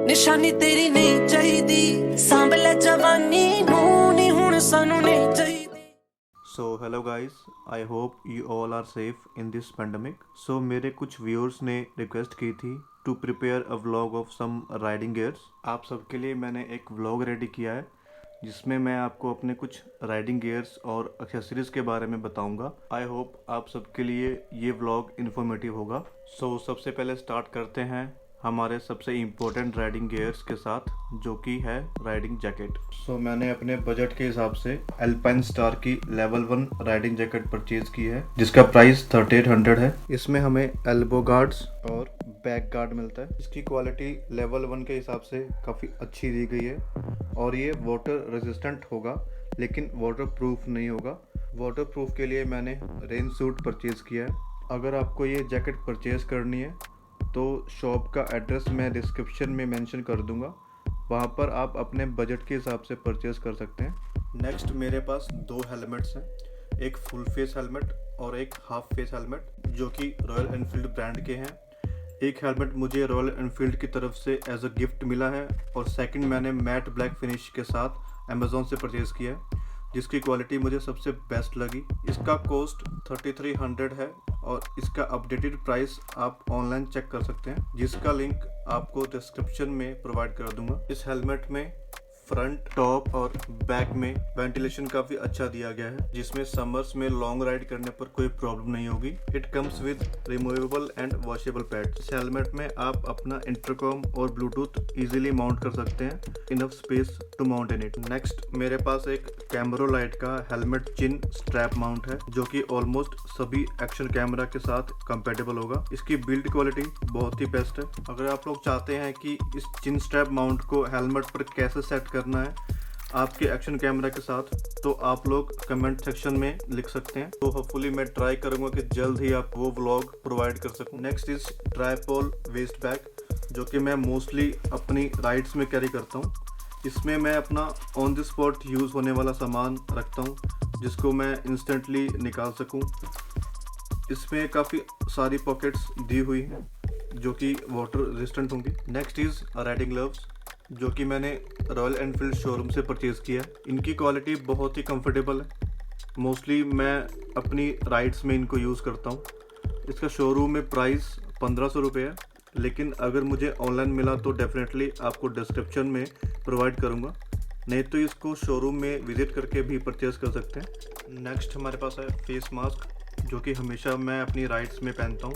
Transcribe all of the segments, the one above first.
निशानी तेरी नहीं चाहिदी, सांभ ले जवानी नू नी हुण सानू नहीं चाहिदी। So hello guys, I hope you all are safe in this pandemic. So मेरे कुछ व्यूअर्स ने रिक्वेस्ट की थी to prepare a vlog of some riding gears. आप सबके लिए मैंने एक व्लॉग रेडी किया है जिसमें मैं आपको अपने कुछ राइडिंग गियर्स और एक्सेसरीज के बारे में बताऊंगा। आई होप आप सबके लिए ये व्लॉग इन्फॉर्मेटिव होगा। सो सबसे पहले स्टार्ट करते हैं हमारे सबसे इम्पोर्टेंट राइडिंग गियर्स के साथ, जो कि है राइडिंग जैकेट। सो मैंने अपने बजट के हिसाब से अल्पाइन स्टार की लेवल 1 राइडिंग जैकेट परचेज की है जिसका प्राइस 3800 है। इसमें हमें एल्बो गार्ड्स और बैक गार्ड मिलता है। इसकी क्वालिटी लेवल 1 के हिसाब से काफ़ी अच्छी दी गई है और ये वाटर रेजिस्टेंट होगा लेकिन वाटर प्रूफ नहीं होगा। वाटर प्रूफ के लिए मैंने रेन सूट परचेज किया है। अगर आपको ये जैकेट परचेज करनी है तो शॉप का एड्रेस मैं डिस्क्रिप्शन में मेंशन कर दूंगा, वहाँ पर आप अपने बजट के हिसाब से परचेज कर सकते हैं। नेक्स्ट मेरे पास 2 हेलमेट्स हैं, एक फुल फेस हेलमेट और एक हाफ फेस हेलमेट जो कि रॉयल एनफील्ड ब्रांड के हैं। एक हेलमेट मुझे रॉयल एनफील्ड की तरफ से एज अ गिफ्ट मिला है और सेकंड मैंने मैट ब्लैक फिनिश के साथ अमेज़ॉन से परचेज़ किया है जिसकी क्वालिटी मुझे सबसे बेस्ट लगी। इसका कॉस्ट 3300 है और इसका अपडेटेड प्राइस आप ऑनलाइन चेक कर सकते हैं जिसका लिंक आपको डिस्क्रिप्शन में प्रोवाइड कर दूंगा। इस हेलमेट में फ्रंट, टॉप और बैक में वेंटिलेशन काफ़ी अच्छा दिया गया है जिसमें समर्स में लॉन्ग राइड करने पर कोई प्रॉब्लम नहीं होगी। It comes with removable and washable pad. इस हेलमेट में आप अपना इंटरकॉम और ब्लूटूथ इजीली माउंट कर सकते हैं, enough space to mount in it. Next मेरे पास एक कैमरो लाइट का हेलमेट चिन स्ट्रैप माउंट है जो कि ऑलमोस्ट सभी एक्शन कैमरा के साथ कंपेटेबल होगा। इसकी बिल्ड क्वालिटी बहुत ही बेस्ट है। अगर आप लोग चाहते हैं कि इस चिन स्ट्रैप माउंट को हेलमेट पर कैसे सेट करना है आपके एक्शन कैमरा के साथ, तो आप लोग कमेंट सेक्शन में लिख सकते हैं। तो होपफुली मैं ट्राई करूंगा कि जल्द ही आप वो व्लॉग प्रोवाइड कर सकूं। Next is tripod waist bag जो कि मैं मोस्टली अपनी राइड्स में कैरी करता हूं। इसमें मैं अपना ऑन द स्पॉट यूज़ होने वाला सामान रखता हूं जिसको मैं इंस्टेंटली निकाल सकूं। इसमें काफ़ी सारी पॉकेट्स दी हुई हैं जो कि वाटर रेजिस्टेंट होंगी। नेक्स्ट इज़ राइडिंग ग्लव्स जो कि मैंने रॉयल एनफील्ड शोरूम से परचेज़ किया है। इनकी क्वालिटी बहुत ही कंफर्टेबल है। मोस्टली मैं अपनी राइड्स में इनको यूज़ करता हूँ। इसका शोरूम में प्राइस 1500 रुपये है लेकिन अगर मुझे ऑनलाइन मिला तो डेफिनेटली आपको डिस्क्रिप्शन में प्रोवाइड करूँगा, नहीं तो इसको शोरूम में विज़िट करके भी परचेज़ कर सकते हैं। नेक्स्ट हमारे पास है फेस मास्क जो कि हमेशा मैं अपनी राइड्स में पहनता हूँ।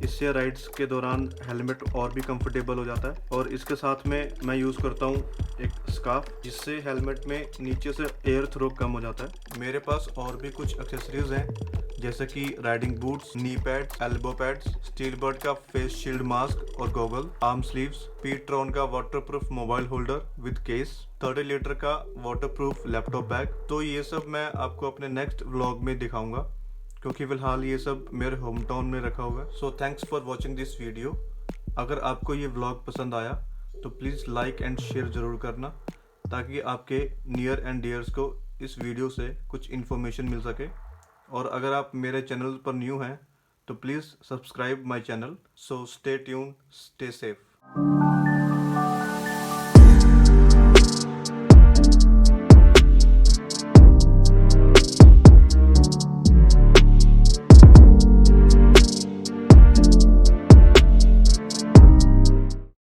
इससे राइड्स के दौरान हेलमेट और भी कंफर्टेबल हो जाता है। और इसके साथ में मैं यूज़ करता हूँ एक स्कार्फ जिससे हेलमेट में नीचे से एयर थ्रो कम हो जाता है। मेरे पास और भी कुछ एक्सेसरीज हैं जैसे कि riding boots, knee pads, elbow pads, steel bird का फेस शील्ड मास्क और गॉगल, आर्म स्लीव्स, पीट्रॉन का waterproof mobile holder with case, 30 litre का वाटरप्रूफ लैपटॉप बैग। तो ये सब मैं आपको अपने नेक्स्ट व्लॉग में दिखाऊंगा क्योंकि फ़िलहाल ये सब मेरे होम टाउन में रखा हुआ है। So thanks for watching this video. अगर आपको ये व्लॉग पसंद आया तो प्लीज़ लाइक एंड शेयर ज़रूर करना ताकि आपके नियर एंड डियर्स को इस वीडियो से कुछ इन्फॉर्मेशन मिल सके। और अगर आप मेरे चैनल पर न्यू हैं तो please subscribe my channel. So stay tuned, stay safe.